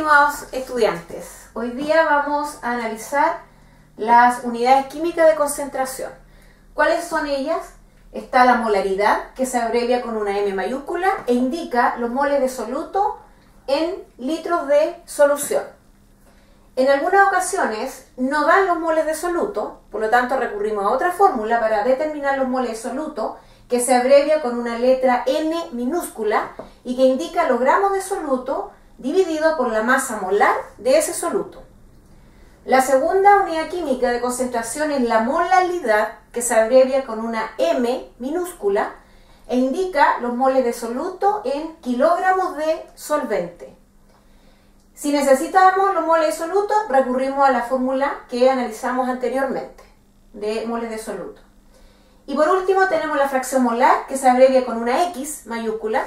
estimados estudiantes, hoy día vamos a analizar las unidades químicas de concentración. ¿Cuáles son ellas? Está la molaridad, que se abrevia con una M mayúscula e indica los moles de soluto en litros de solución. En algunas ocasiones no dan los moles de soluto, por lo tanto recurrimos a otra fórmula para determinar los moles de soluto, que se abrevia con una letra N minúscula y que indica los gramos de soluto dividido por la masa molar de ese soluto. La segunda unidad química de concentración es la molaridad, que se abrevia con una M minúscula e indica los moles de soluto en kilogramos de solvente. Si necesitamos los moles de soluto, recurrimos a la fórmula que analizamos anteriormente, de moles de soluto. Y por último tenemos la fracción molar, que se abrevia con una X mayúscula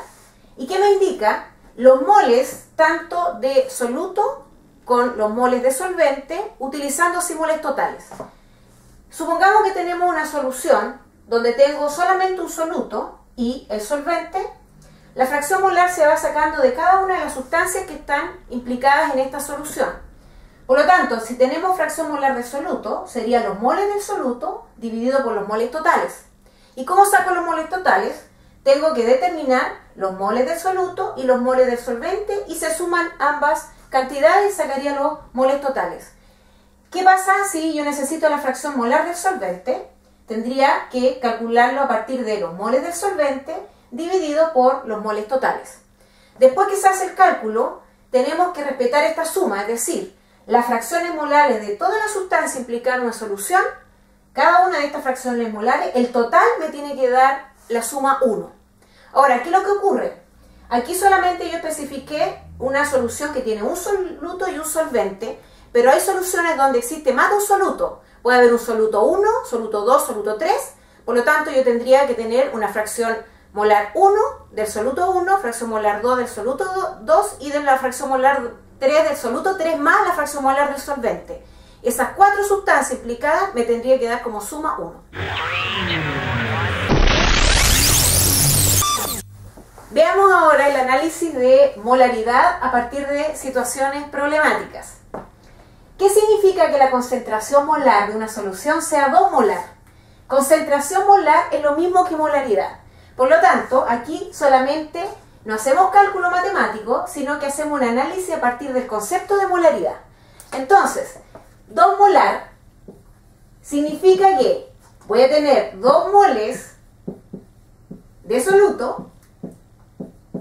y que me indica los moles tanto de soluto con los moles de solvente utilizando moles totales. Supongamos que tenemos una solución donde tengo solamente un soluto y el solvente. La fracción molar se va sacando de cada una de las sustancias que están implicadas en esta solución. Por lo tanto, si tenemos fracción molar de soluto, serían los moles del soluto dividido por los moles totales. ¿Y cómo saco los moles totales? Tengo que determinar los moles del soluto y los moles del solvente y se suman ambas cantidades y sacaría los moles totales. ¿Qué pasa si yo necesito la fracción molar del solvente? Tendría que calcularlo a partir de los moles del solvente dividido por los moles totales. Después que se hace el cálculo, tenemos que respetar esta suma, es decir, las fracciones molares de toda la sustancia implicadas en una solución, cada una de estas fracciones molares, el total me tiene que dar la suma 1. Ahora, ¿qué es lo que ocurre? Aquí solamente yo especifiqué una solución que tiene un soluto y un solvente, pero hay soluciones donde existe más de un soluto. Puede haber un soluto 1, soluto 2, soluto 3, por lo tanto yo tendría que tener una fracción molar 1 del soluto 1, fracción molar 2 del soluto 2 y de la fracción molar 3 del soluto 3 más la fracción molar del solvente. Esas cuatro sustancias implicadas me tendría que dar como suma 1. Veamos ahora el análisis de molaridad a partir de situaciones problemáticas. ¿Qué significa que la concentración molar de una solución sea 2 molar? Concentración molar es lo mismo que molaridad. Por lo tanto, aquí solamente no hacemos cálculo matemático, sino que hacemos un análisis a partir del concepto de molaridad. Entonces, 2 molar significa que voy a tener 2 moles de soluto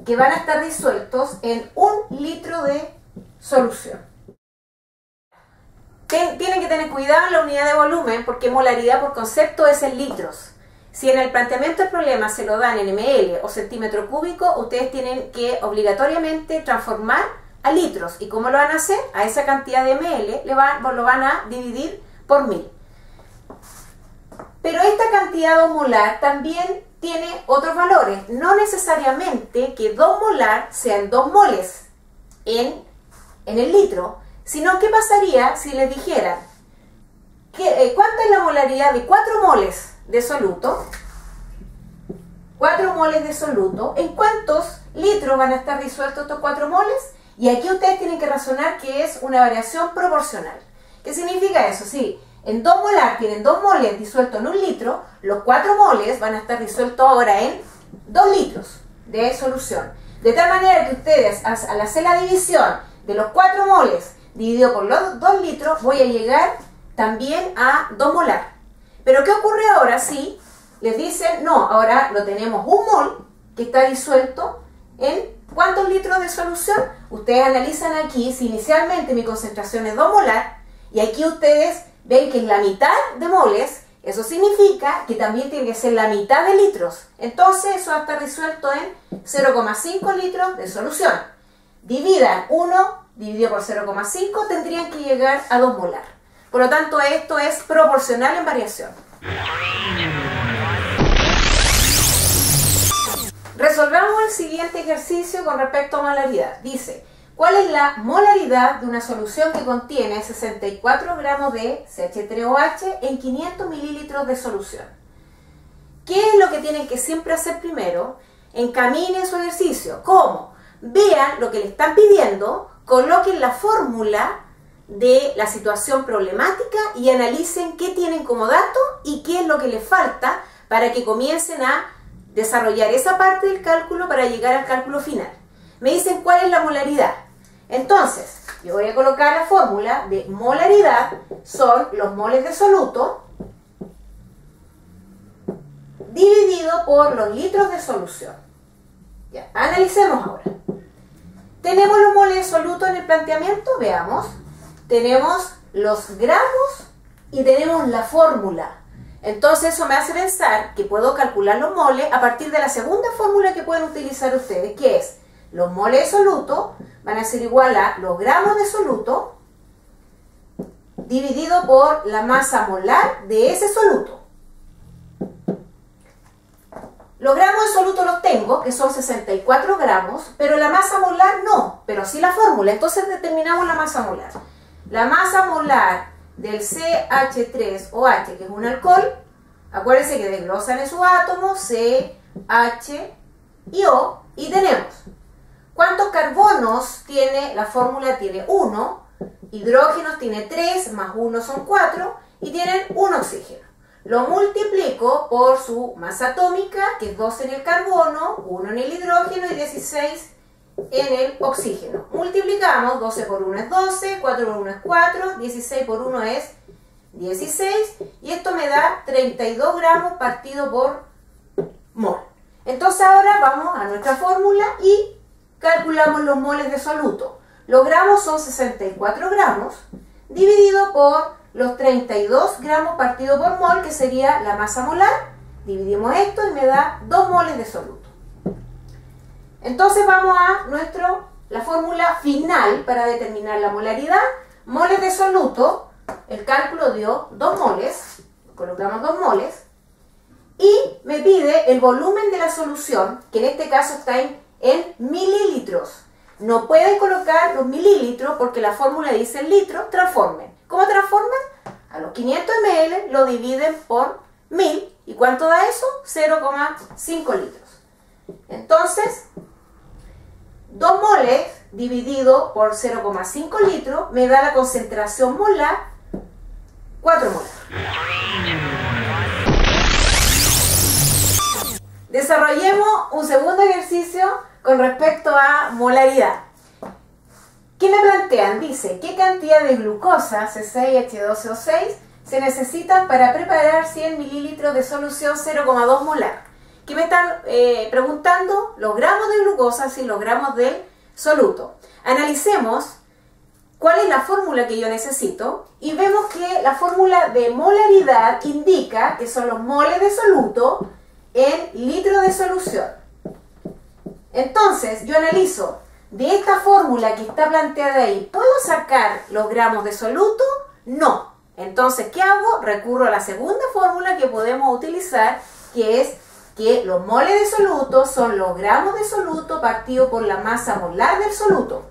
que van a estar disueltos en 1 litro de solución. Tienen que tener cuidado en la unidad de volumen porque molaridad por concepto es en litros. Si en el planteamiento del problema se lo dan en ml o centímetro cúbico, ustedes tienen que obligatoriamente transformar a litros. ¿Y cómo lo van a hacer? A esa cantidad de ml lo van a dividir por 1000. Pero esta cantidad 2 molar también tiene otros valores. No necesariamente que 2 molar sean 2 moles en el litro, sino ¿qué pasaría si les dijeran cuánta es la molaridad de 4 moles de soluto? 4 moles de soluto, ¿en cuántos litros van a estar disueltos estos 4 moles? Y aquí ustedes tienen que razonar que es una variación proporcional. ¿Qué significa eso? Si en 2 molar tienen 2 moles disueltos en 1 litro, los 4 moles van a estar disueltos ahora en 2 litros de solución. De tal manera que ustedes, al hacer la división de los 4 moles dividido por los 2 litros, voy a llegar también a 2 molar. Pero ¿qué ocurre ahora si les dicen, no, ahora lo tenemos 1 mol que está disuelto en ¿cuántos litros de solución? Ustedes analizan aquí, si inicialmente mi concentración es 2 molar, y aquí ustedes ven que es la mitad de moles, eso significa que también tiene que ser la mitad de litros. Entonces eso va a estar disuelto en 0,5 litros de solución. Dividan 1 dividido por 0,5, tendrían que llegar a 2 molar. Por lo tanto, esto es proporcional en variación. Resolvamos el siguiente ejercicio con respecto a molaridad. Dice, ¿cuál es la molaridad de una solución que contiene 64 gramos de CH3OH en 500 mililitros de solución? ¿Qué es lo que tienen que siempre hacer primero? Encaminen su ejercicio. ¿Cómo? Vean lo que le están pidiendo, coloquen la fórmula de la situación problemática y analicen qué tienen como dato y qué es lo que les falta para que comiencen a desarrollar esa parte del cálculo para llegar al cálculo final. Me dicen cuál es la molaridad. Entonces, yo voy a colocar la fórmula de molaridad, son los moles de soluto dividido por los litros de solución. Ya, analicemos ahora. Tenemos los moles de soluto en el planteamiento, veamos. Tenemos los gramos y tenemos la fórmula. Entonces eso me hace pensar que puedo calcular los moles a partir de la segunda fórmula que pueden utilizar ustedes, que es los moles de soluto van a ser igual a los gramos de soluto dividido por la masa molar de ese soluto. Los gramos de soluto los tengo, que son 64 gramos, pero la masa molar no, pero sí la fórmula. Entonces determinamos la masa molar. La masa molar del CH3OH, que es un alcohol, acuérdense que desglosan en sus átomos, C, H y O, y tenemos ¿cuántos carbonos tiene? La fórmula tiene 1, hidrógenos tiene 3, más 1 son 4, y tienen un oxígeno. Lo multiplico por su masa atómica, que es 2 en el carbono, 1 en el hidrógeno y 16 en el oxígeno. Multiplicamos, 12 por 1 es 12, 4 por 1 es 4, 16 por 1 es 16, y esto me da 32 gramos partido por mol. Entonces ahora vamos a nuestra fórmula y calculamos los moles de soluto. Los gramos son 64 gramos, dividido por los 32 gramos partido por mol, que sería la masa molar. Dividimos esto y me da 2 moles de soluto. Entonces vamos a la fórmula final para determinar la molaridad. Moles de soluto, el cálculo dio 2 moles, colocamos 2 moles, y me pide el volumen de la solución, que en este caso está en mililitros. No pueden colocar los mililitros porque la fórmula dice litros, transformen. ¿Cómo transforman? A los 500 ml lo dividen por 1000. ¿Y cuánto da eso? 0,5 litros. Entonces, 2 moles dividido por 0,5 litros me da la concentración molar 4 molar. Desarrollemos un segundo ejercicio con respecto a molaridad. ¿Qué me plantean? Dice, ¿qué cantidad de glucosa, C6H12O6, se necesitan para preparar 100 mililitros de solución 0,2 molar? ¿Qué me están preguntando? Los gramos de glucosa y los gramos del soluto. Analicemos cuál es la fórmula que yo necesito y vemos que la fórmula de molaridad indica que son los moles de soluto en litro de solución. Entonces, yo analizo de esta fórmula que está planteada ahí, ¿puedo sacar los gramos de soluto? No. Entonces, ¿qué hago? Recurro a la segunda fórmula que podemos utilizar, que es que los moles de soluto son los gramos de soluto partido por la masa molar del soluto.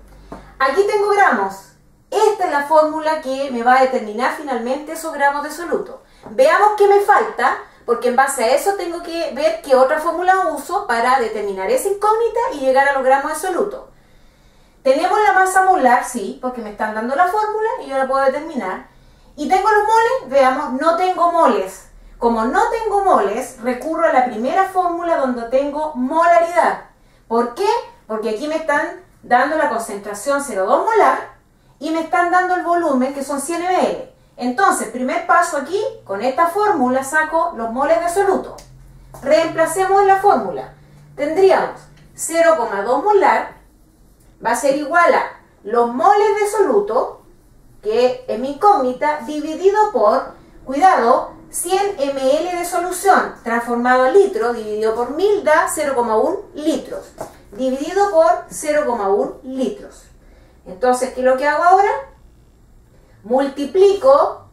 Aquí tengo gramos. Esta es la fórmula que me va a determinar finalmente esos gramos de soluto. Veamos qué me falta, porque en base a eso tengo que ver qué otra fórmula uso para determinar esa incógnita y llegar a los gramos de soluto. Tenemos la masa molar, sí, porque me están dando la fórmula y yo la puedo determinar. Y tengo los moles, veamos, no tengo moles. Como no tengo moles, recurro a la primera fórmula donde tengo molaridad. ¿Por qué? Porque aquí me están dando la concentración 0,2 molar y me están dando el volumen, que son 100 ml. Entonces, primer paso aquí, con esta fórmula saco los moles de soluto. Reemplacemos en la fórmula. Tendríamos 0,2 molar, va a ser igual a los moles de soluto, que es mi incógnita, dividido por, cuidado, 100 ml de solución, transformado a litro, dividido por 1000 da 0,1 litros, dividido por 0,1 litros. Entonces, ¿qué es lo que hago ahora? Multiplico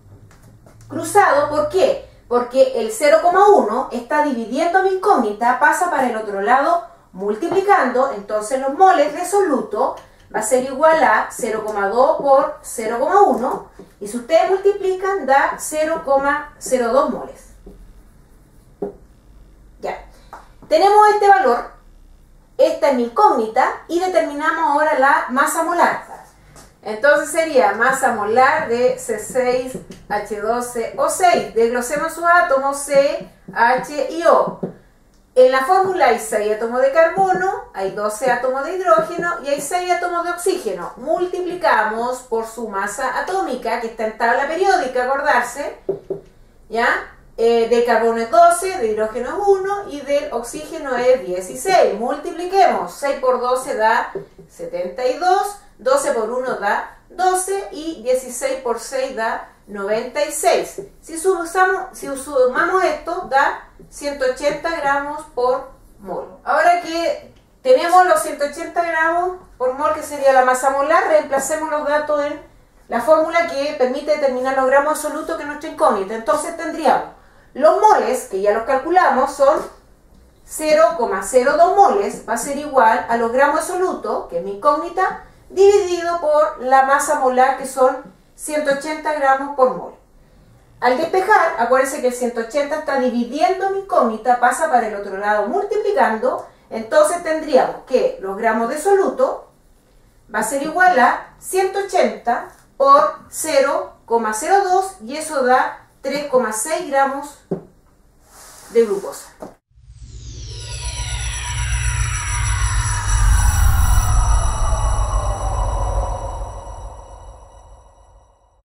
cruzado, ¿por qué? Porque el 0,1 está dividiendo mi incógnita, pasa para el otro lado multiplicando, entonces los moles de soluto va a ser igual a 0,2 por 0,1 y si ustedes multiplican da 0,02 moles. Ya, tenemos este valor, esta es mi incógnita y determinamos ahora la masa molar. Entonces sería masa molar de C6H12O6. Desglosemos sus átomos C, H y O. En la fórmula hay 6 átomos de carbono, hay 12 átomos de hidrógeno y hay 6 átomos de oxígeno. Multiplicamos por su masa atómica, que está en tabla periódica, acordarse, ¿ya? Del carbono es 12, de hidrógeno es 1 y del oxígeno es 16. Multipliquemos, 6 por 12 da 72, 12 por 1 da 12 y 16 por 6 da 96. Si sumamos esto, da 180 gramos por mol. Ahora que tenemos los 180 gramos por mol, que sería la masa molar, reemplacemos los datos en la fórmula que permite determinar los gramos absolutos, que es nuestra incógnita. Entonces tendríamos los moles, que ya los calculamos, son 0,02 moles, va a ser igual a los gramos absolutos, que es mi incógnita, dividido por la masa molar, que son 180 gramos por mol. Al despejar, acuérdense que el 180 está dividiendo mi incógnita, pasa para el otro lado multiplicando, entonces tendríamos que los gramos de soluto va a ser igual a 180 por 0,02 y eso da 3,6 gramos de glucosa.